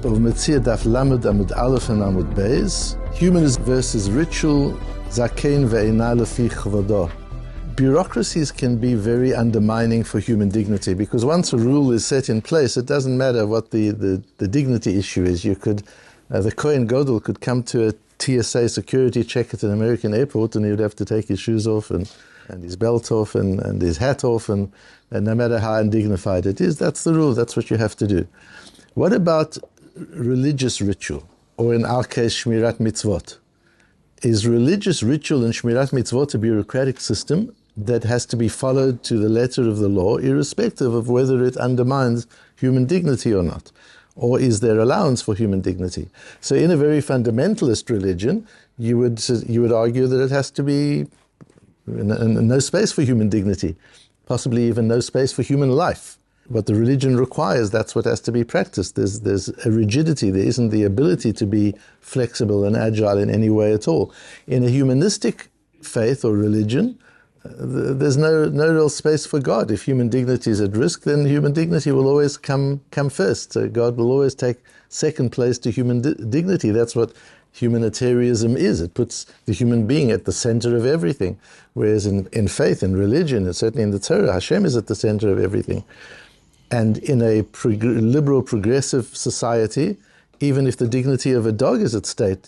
of METZIA Daf Lamed Amud Aleph and Amud Beis. Humanism versus ritual, Zakein ve'ina lefi kvodo. Bureaucracies can be very undermining for human dignity, because once a rule is set in place, it doesn't matter what the dignity issue is. You could, the Kohen Gadol could come to a TSA security check at an American airport, and he would have to take his shoes off and his belt off and his hat off, and no matter how undignified it is, that's the rule, that's what you have to do. What about religious ritual, or in our case, Shmirat Mitzvot? Is religious ritual and Shmirat Mitzvot a bureaucratic system that has to be followed to the letter of the law, irrespective of whether it undermines human dignity or not? Or is there allowance for human dignity? So in a very fundamentalist religion, you would argue that it has to be no space for human dignity, possibly even no space for human life. What the religion requires, that's what has to be practiced. There's a rigidity, there isn't the ability to be flexible and agile in any way at all. In a humanistic faith or religion, there's no real space for God. If human dignity is at risk, then human dignity will always come first. So God will always take second place to human dignity. That's what humanitarianism is. It puts the human being at the center of everything. Whereas in faith, in religion, and certainly in the Torah, Hashem is at the center of everything. And in a liberal, progressive society, even if the dignity of a dog is at stake,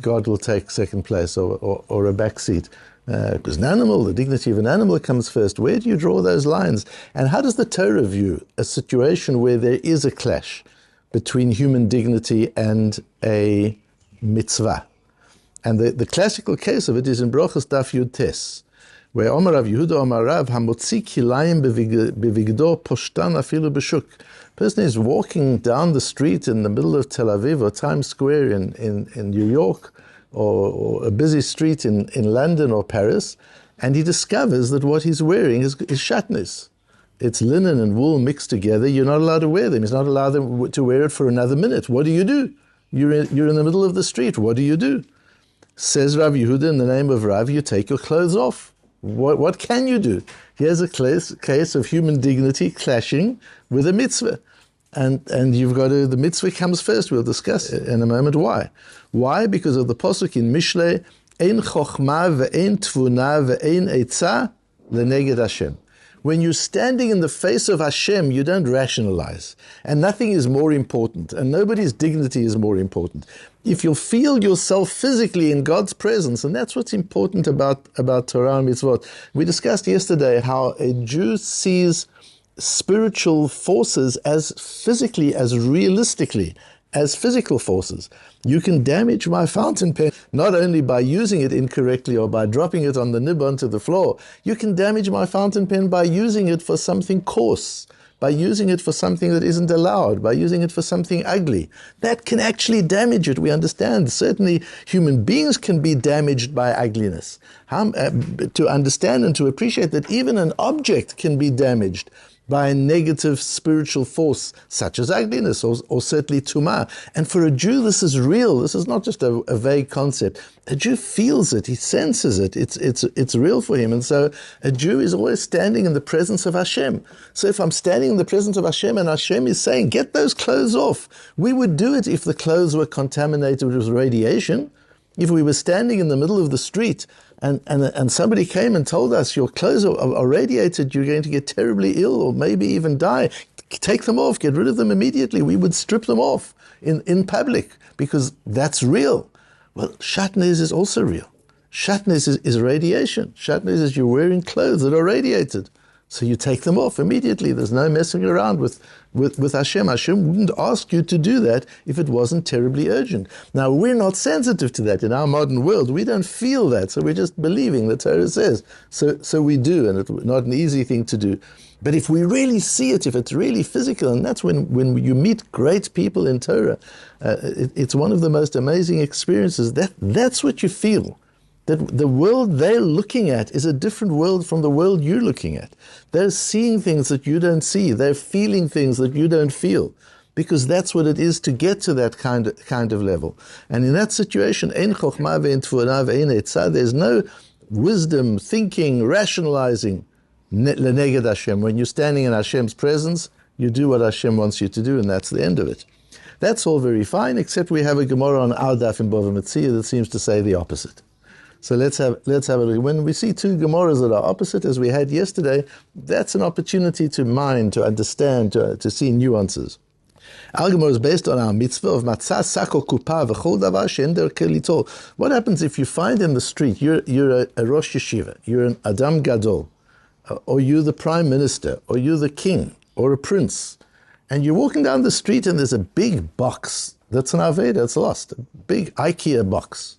God will take second place or a back seat. Because an animal, the dignity of an animal comes first. Where do you draw those lines? And how does the Torah view a situation where there is a clash between human dignity and a mitzvah? And the classical case of it is in Brochus Daf Yud Tes, where Omar Rav Yehuda Omar Rav Hamotzi Kilayim bevigdo poshtan afilu b'shuk. Person is walking down the street in the middle of Tel Aviv or Times Square in New York, or a busy street in London or Paris, and he discovers that what he's wearing is shatnez. It's linen and wool mixed together. You're not allowed to wear them. He's not allowed to wear it for another minute. What do you do? You're in the middle of the street. What do you do? Says Rav Yehuda, in the name of Rav, you take your clothes off. What can you do? Here's a case of human dignity clashing with a mitzvah. And you've got to, the mitzvah comes first. We'll discuss in a moment why. Why? Because of the pasuk in Mishlei, Ein chokhmah ve'ein tvuna ve'ein eitzah leneged Hashem. When you're standing in the face of Hashem, you don't rationalize. And nothing is more important, and nobody's dignity is more important. If you feel yourself physically in God's presence, and that's what's important about Torah and mitzvot. We discussed yesterday how a Jew sees spiritual forces as physically, as realistically, as physical forces. You can damage my fountain pen not only by using it incorrectly or by dropping it on the nib onto the floor. You can damage my fountain pen by using it for something coarse, by using it for something that isn't allowed, by using it for something ugly. That can actually damage it. We understand. Certainly human beings can be damaged by ugliness. To understand and to appreciate that even an object can be damaged by a negative spiritual force, such as ugliness or certainly tumah. And for a Jew, this is real. This is not just a vague concept. A Jew feels it. He senses it. It's real for him. And so a Jew is always standing in the presence of Hashem. So if I'm standing in the presence of Hashem and Hashem is saying, get those clothes off, we would do it if the clothes were contaminated with radiation. If we were standing in the middle of the street and somebody came and told us your clothes are radiated, you're going to get terribly ill or maybe even die, take them off, get rid of them immediately. We would strip them off in public because that's real. Well, shatnez is also real. Shatnez is radiation. Shatnez is you're wearing clothes that are radiated. So you take them off immediately. There's no messing around with Hashem. Hashem wouldn't ask you to do that if it wasn't terribly urgent. Now, we're not sensitive to that in our modern world. We don't feel that, so we're just believing the Torah says. So we do, and it's not an easy thing to do. But if we really see it, if it's really physical, and that's when you meet great people in Torah, it's one of the most amazing experiences. That's what you feel. That the world they're looking at is a different world from the world you're looking at. They're seeing things that you don't see. They're feeling things that you don't feel. Because that's what it is to get to that kind of level. And in that situation, ein chokhmah ve'ein tvuna ve'ein eitzah, there's no wisdom, thinking, rationalizing leneged Hashem. When you're standing in Hashem's presence, you do what Hashem wants you to do, and that's the end of it. That's all very fine, except we have a Gemara on our Daf Yomi BAVA METZIA that seems to say the opposite. So let's have a look. When we see two Gemaras that are opposite, as we had yesterday, that's an opportunity to mind, to understand, to see nuances. Our Gemara is based on our mitzvah of matzah, sako, kupa, v'chol davar she'ender kelito. What happens if you find in the street, you're a Rosh Yeshiva, you're an Adam Gadol, or you're the Prime Minister, or you're the King, or a Prince, and you're walking down the street and there's a big box that's an Aveda, it's lost, a big IKEA box.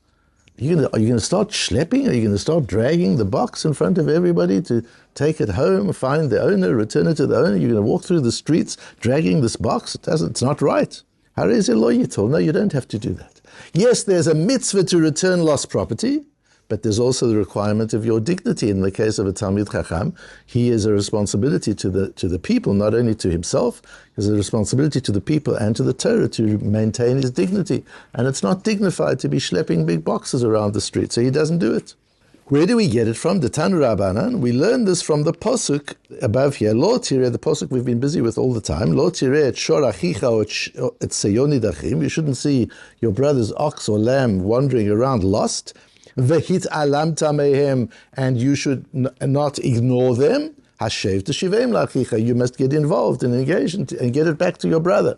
Are you going to start schlepping? Are you going to start dragging the box in front of everybody to take it home, find the owner, return it to the owner? You're going to walk through the streets dragging this box? It's not right. No, you don't have to do that. Yes, there's a mitzvah to return lost property, but there's also the requirement of your dignity. In the case of a Talmid Chacham, he has a responsibility to the people, not only to himself. He has a responsibility to the people and to the Torah to maintain his dignity. And it's not dignified to be schlepping big boxes around the street, so he doesn't do it. Where do we get it from? The Tanu Rabbanan. We learn this from the Posuk above here. Lo tireh, the Posuk we've been busy with all the time. Lo tireh et shor achicha et seyoni dachim. You shouldn't see your brother's ox or lamb wandering around lost. Vehit alamta mehem, and you should not ignore them. Hashev t'shivem lachicha, you must get involved and engage and get it back to your brother.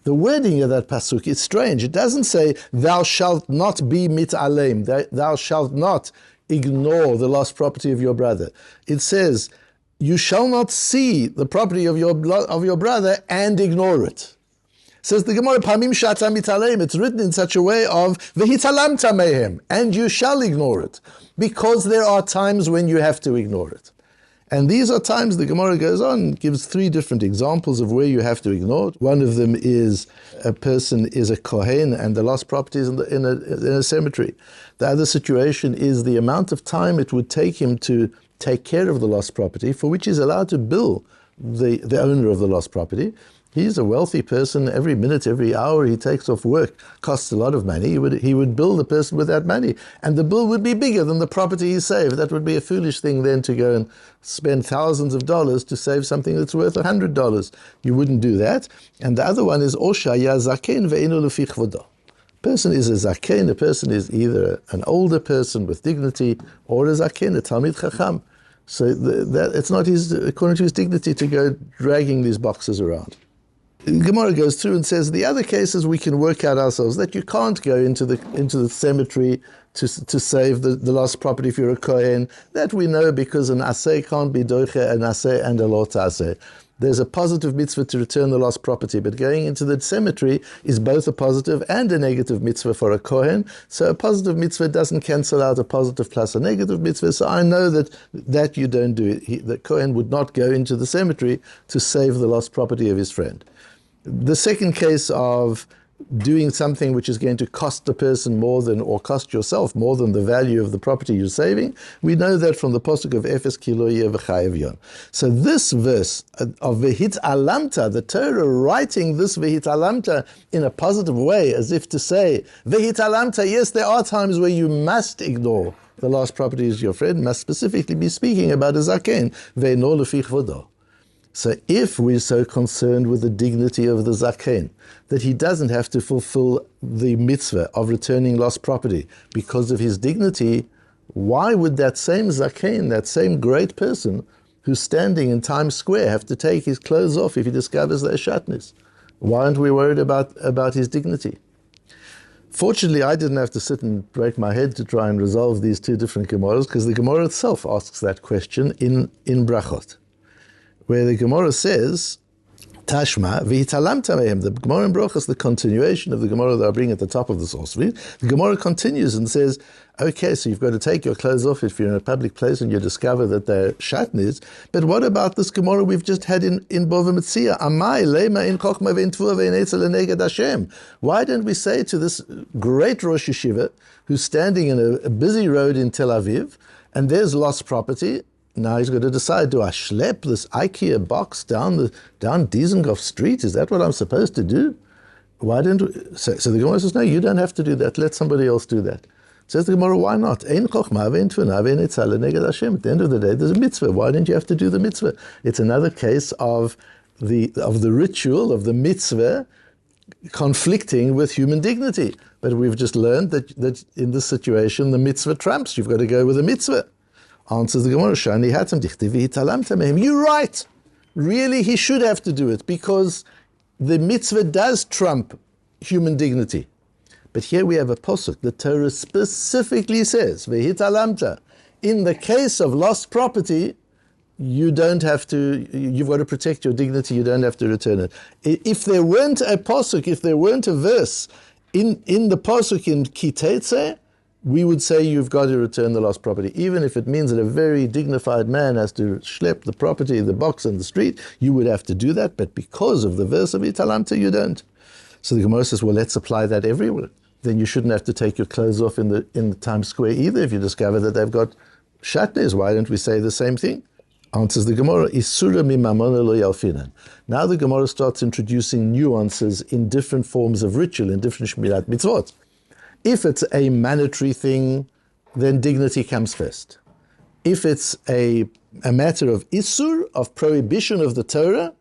The wording of that pasuk is strange. It doesn't say, thou shalt not be mitalem, thou shalt not ignore the lost property of your brother. It says, you shall not see the property of your brother and ignore it. Says the Gemara, Pamim shata mitalem, it's written in such a way of v'hitalamta mehem, and you shall ignore it, because there are times when you have to ignore it. And these are times, the Gemara goes on, gives three different examples of where you have to ignore it. One of them is a person is a kohen and the lost property is in a cemetery. The other situation is the amount of time it would take him to take care of the lost property, for which he's allowed to bill the owner of the lost property. He's a wealthy person. Every minute, every hour he takes off work costs a lot of money. He would bill the person with that money, and the bill would be bigger than the property he saved. That would be a foolish thing then to go and spend thousands of dollars to save something that's worth $100. You wouldn't do that. And the other one is Oshaya zaken ve'ina lefi kvodo. Person is a zaken. A person is either an older person with dignity or a zaken, a talmid chacham. So that it's not according to his dignity to go dragging these boxes around. Gemara goes through and says the other cases we can work out ourselves, that you can't go into the cemetery to save the lost property if you're a kohen. That we know because an aseh can't be doiche an aseh and a lot aseh. There's a positive mitzvah to return the lost property, but going into the cemetery is both a positive and a negative mitzvah for a kohen. So a positive mitzvah doesn't cancel out a positive plus a negative mitzvah. So I know that you don't do it. The kohen would not go into the cemetery to save the lost property of his friend. The second case of doing something which is going to cost the person more than, or cost yourself more than the value of the property you're saving, we know that from the posuk of Efes Kiloye v'chayev yon. So this verse of Vehit Alamta, the Torah writing this Vehit Alamta in a positive way, as if to say, Vehit Alamta, yes, there are times where you must ignore the lost property of your friend, must specifically be speaking about a zaken, ve'eno lefi kvodo. So if we're so concerned with the dignity of the zaken, that he doesn't have to fulfill the mitzvah of returning lost property because of his dignity, why would that same zaken, that same great person who's standing in Times Square have to take his clothes off if he discovers they're shatnez? Why aren't we worried about his dignity? Fortunately, I didn't have to sit and break my head to try and resolve these two different Gemaras, because the Gemara itself asks that question in Brachot, where the Gemara says, Tashma, v'hitalamta mehem. The Gemara in Brachos, the continuation of the Gemara that I bring at the top of the source read, the Gemara continues and says, okay, so you've got to take your clothes off if you're in a public place and you discover that they're shatnez, but what about this Gemara we've just had in Bava Metzia? Amai, lema in chochma ve'in tfuah ve'in etzel leneged Hashem. Why don't we say to this great Rosh Yeshiva who's standing in a busy road in Tel Aviv, and there's lost property, now he's got to decide, do I schlep this IKEA box down Dizengoff Street? Is that what I'm supposed to do? Why don't we? So the Gemara says, no, you don't have to do that. Let somebody else do that. Says the Gemara, why not? Ein chochma ve'in tefuna ve'in etzah leneged Hashem. At the end of the day, there's a mitzvah. Why don't you have to do the mitzvah? It's another case of the ritual, of the mitzvah, conflicting with human dignity. But we've just learned that in this situation, the mitzvah trumps. You've got to go with the mitzvah. Answers the Gemara, Shani hatam dichtivi hitalamta mehem. You're right. Really, he should have to do it because the mitzvah does trump human dignity. But here we have a posuk. The Torah specifically says, vehitalamta. In the case of lost property, you don't have to, you've got to protect your dignity, you don't have to return it. If there weren't a posuk, if there weren't a verse in the posuk in Kitetse, we would say you've got to return the lost property. Even if it means that a very dignified man has to schlep the property, the box on the street, you would have to do that, but because of the verse of Italamta, you don't. So the Gemara says, well, let's apply that everywhere. Then you shouldn't have to take your clothes off in the Times Square either if you discover that they've got shatnez. Why don't we say the same thing? Answers the Gemara, Isura mimamona lo yalfinan. Now the Gemara starts introducing nuances in different forms of ritual, in different shmirat mitzvot. If it's a mandatory thing, then dignity comes first. If it's a matter of isur, of prohibition of the Torah,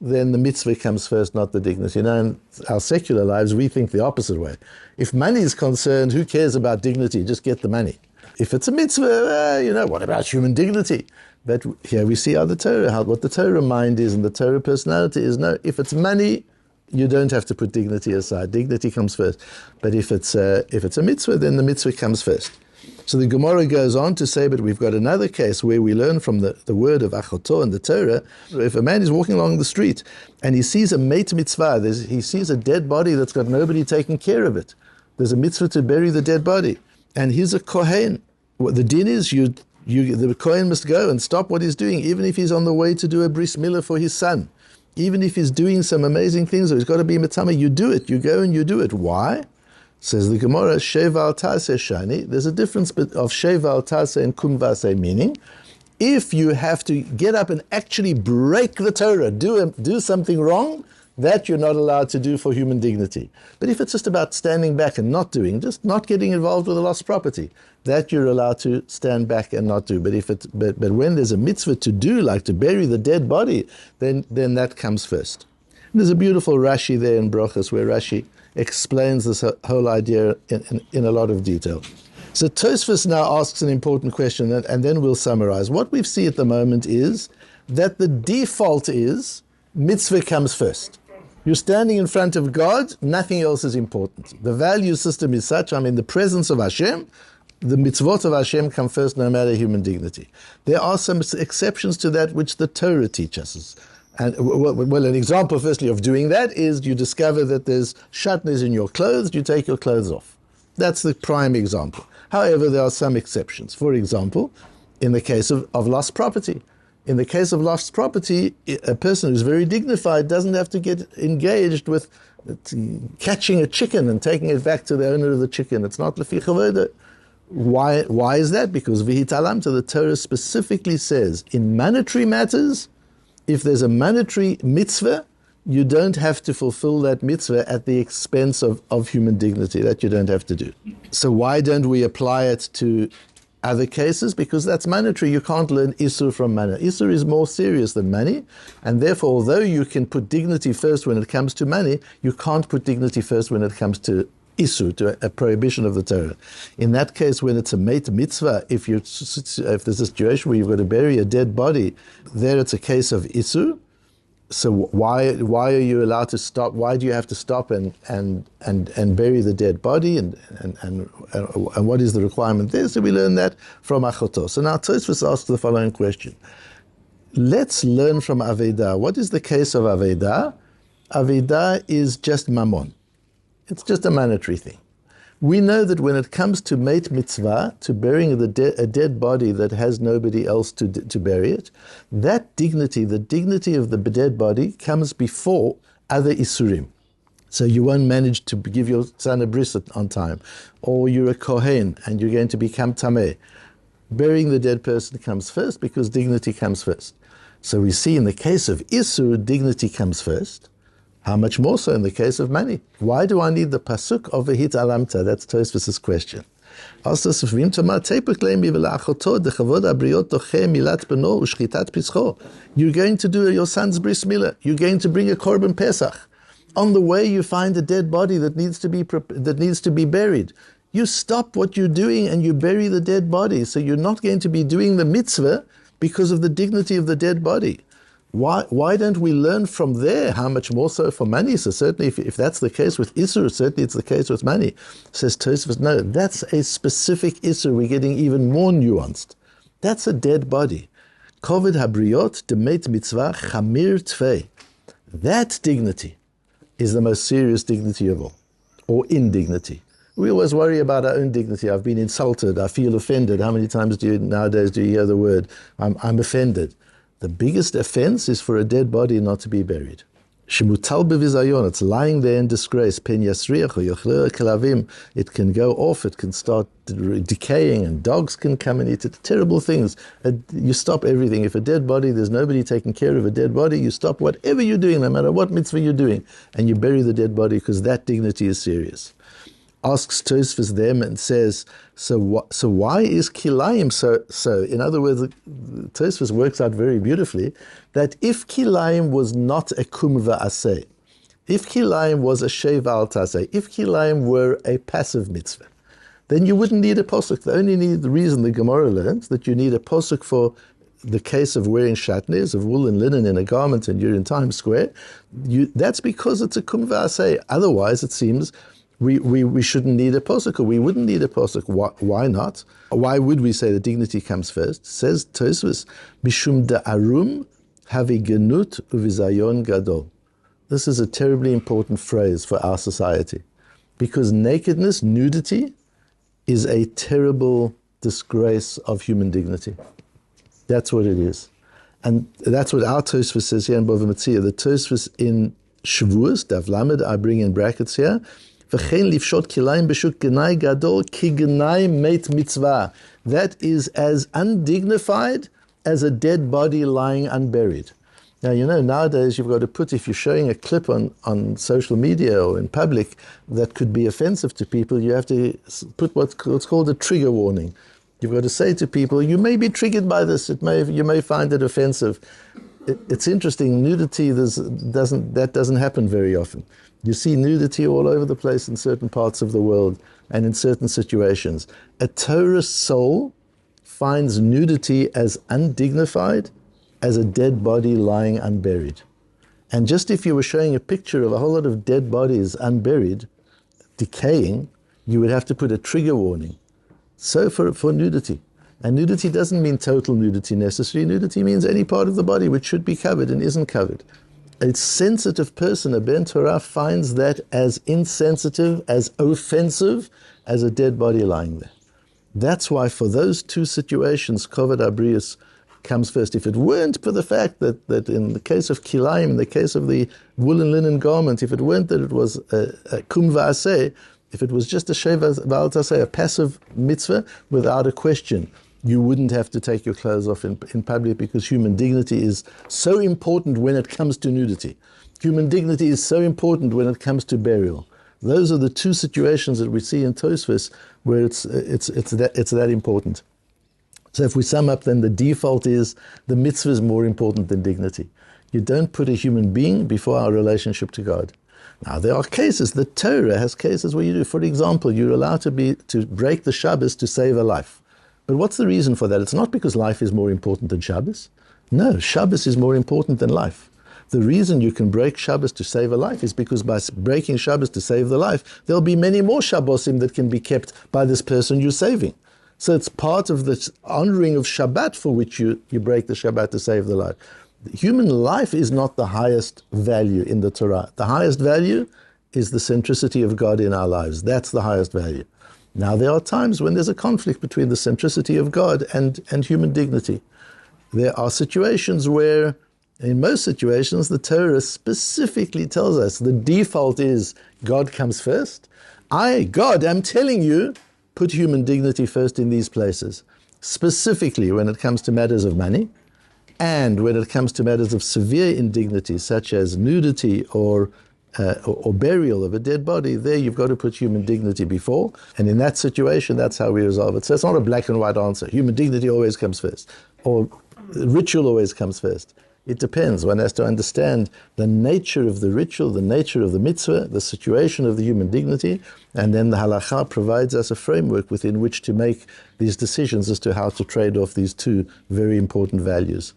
then the mitzvah comes first, not the dignity. Now, in our secular lives, we think the opposite way. If money is concerned, who cares about dignity? Just get the money. If it's a mitzvah, what about human dignity? But here we see how what the Torah mind is and the Torah personality is. No, if it's money, you don't have to put dignity aside. Dignity comes first. But if it's a mitzvah, then the mitzvah comes first. So the Gemara goes on to say, but we've got another case where we learn from the word of Achoto and the Torah. If a man is walking along the street and he sees a meit mitzvah, he sees a dead body that's got nobody taking care of it. There's a mitzvah to bury the dead body. And he's a kohen. What the din is, the kohen must go and stop what he's doing, even if he's on the way to do a bris milah for his son. Even if he's doing some amazing things, or he's got to be mitama, you do it. You go and you do it. Why? Says the Gemara, Sheval Taseh Shani. There's a difference of Sheval Taseh and Kumvase, meaning if you have to get up and actually break the Torah, do something wrong, that you're not allowed to do for human dignity. But if it's just about standing back and not doing, just not getting involved with the lost property, that you're allowed to stand back and not do. But when there's a mitzvah to do, like to bury the dead body, then that comes first. And there's a beautiful Rashi there in Brochus where Rashi explains this whole idea in a lot of detail. So Tosfos now asks an important question, and then we'll summarize. What we see at the moment is that the default is mitzvah comes first. You're standing in front of God, nothing else is important. The value system is such, I'm in the presence of Hashem, the mitzvot of Hashem come first no matter human dignity. There are some exceptions to that which the Torah teaches us. And well, an example firstly of doing that is you discover that there's shatnez in your clothes, you take your clothes off. That's the prime example. However, there are some exceptions. For example, in the case of lost property. In the case of lost property, a person who's very dignified doesn't have to get engaged with catching a chicken and taking it back to the owner of the chicken. It's not lefi chavod. Why is that? Because v'hitalamta, the Torah specifically says, in mandatory matters, if there's a mandatory mitzvah, you don't have to fulfill that mitzvah at the expense of human dignity. That you don't have to do. So why don't we apply it to other cases? Because that's mandatory. You can't learn Isur from Mana. Isur is more serious than money, and therefore, although you can put dignity first when it comes to money, you can't put dignity first when it comes to Isur, to a prohibition of the Torah. In that case, when it's a meit mitzvah, if there's a situation where you've got to bury a dead body, there it's a case of Isur. So why are you allowed to stop? Why do you have to stop and bury the dead body? And what is the requirement there? So we learn that from Achoto. So now Tosfos asks the following question. Let's learn from Aveda. What is the case of Aveda? Aveda is just mammon. It's just a mandatory thing. We know that when it comes to meit mitzvah, to burying a dead body that has nobody else to bury it, that dignity, the dignity of the dead body, comes before other isurim. So you won't manage to give your son a bris on time, or you're a kohen and you're going to become tameh. Burying the dead person comes first because dignity comes first. So we see in the case of isur, dignity comes first. How much more so in the case of money? Why do I need the pasuk of v'hit alamta? That's Tosfos' question. You're going to do your son's bris milah. You're going to bring a korban pesach. On the way you find a dead body that needs to be buried. You stop what you're doing and you bury the dead body. So you're not going to be doing the mitzvah because of the dignity of the dead body. Why don't we learn from there? How much more so for money? So certainly if that's the case with Isur, certainly it's the case with money. Says Tosfos, no, that's a specific Isur. We're getting even more nuanced. That's a dead body. Koved habriot demet mitzvah chamir tvei. That dignity is the most serious dignity of all, or indignity. We always worry about our own dignity. I've been insulted. I feel offended. How many times nowadays do you hear the word, I'm offended? The biggest offense is for a dead body not to be buried. Shemutal bevizayon, it's lying there in disgrace. Pen yasriach or yochler kelavim, it can go off, it can start decaying, and dogs can come and eat it. Terrible things. You stop everything. If a dead body, there's nobody taking care of a dead body, you stop whatever you're doing, no matter what mitzvah you're doing, and you bury the dead body because that dignity is serious. Asks Tosfos them and says, so why is kilayim so? In other words, Tosfos works out very beautifully that if kilayim was not a kumva aseh, if kilayim was a sheva al taseh, if kilayim were a passive mitzvah, then you wouldn't need a posuk. The reason the Gemara learns that you need a posuk for the case of wearing shatnez, of wool and linen in a garment, and you're in Times Square, that's because it's a kumva aseh. Otherwise, it seems we shouldn't need a posuk, or we wouldn't need a posuk. Why not? Why would we say the dignity comes first? Says Tosfos, Mishum da'arum havi genut uvizayon gadol. This is a terribly important phrase for our society, because nakedness, nudity, is a terrible disgrace of human dignity. That's what it is. And that's what our Tosfos says here in Bava Metzia. The Tosfos in Shavuos, Daf Lamed, I bring in brackets here, that is as undignified as a dead body lying unburied. Now, nowadays you've got to put, if you're showing a clip on social media or in public that could be offensive to people, you have to put what's called a trigger warning. You've got to say to people, you may be triggered by this, you may find it offensive. It's interesting, nudity that doesn't happen very often. You see nudity all over the place in certain parts of the world and in certain situations. A Torah soul finds nudity as undignified as a dead body lying unburied. And just if you were showing a picture of a whole lot of dead bodies unburied, decaying, you would have to put a trigger warning. So for nudity. And nudity doesn't mean total nudity necessarily. Nudity means any part of the body which should be covered and isn't covered. A sensitive person, a Ben Torah, finds that as insensitive, as offensive as a dead body lying there. That's why for those two situations, Koved Abrius comes first. If it weren't for the fact that in the case of Kilayim, in the case of the wool and linen garment, if it weren't that it was a kumva aseh, if it was just a sheva ba'al taseh, a passive mitzvah, without a question, you wouldn't have to take your clothes off in public, because human dignity is so important when it comes to nudity. Human dignity is so important when it comes to burial. Those are the two situations that we see in Tosfos where it's that important. So if we sum up, then the default is the mitzvah is more important than dignity. You don't put a human being before our relationship to God. Now, there are cases, the Torah has cases where you do. For example, you're allowed to break the Shabbos to save a life. But what's the reason for that? It's not because life is more important than Shabbos. No, Shabbos is more important than life. The reason you can break Shabbos to save a life is because by breaking Shabbos to save the life, there'll be many more Shabbosim that can be kept by this person you're saving. So it's part of the honoring of Shabbat for which you break the Shabbat to save the life. Human life is not the highest value in the Torah. The highest value is the centricity of God in our lives. That's the highest value. Now, there are times when there's a conflict between the centricity of God and human dignity. There are situations where, in most situations, the Torah specifically tells us the default is God comes first. God, I'm telling you, put human dignity first in these places, specifically when it comes to matters of money, and when it comes to matters of severe indignity, such as nudity or burial of a dead body. There you've got to put human dignity before, and in that situation, that's how we resolve it. So it's not a black and white answer. Human dignity always comes first, or ritual always comes first. It depends. One has to understand the nature of the ritual, the nature of the mitzvah, the situation of the human dignity, and then the halakha provides us a framework within which to make these decisions as to how to trade off these two very important values.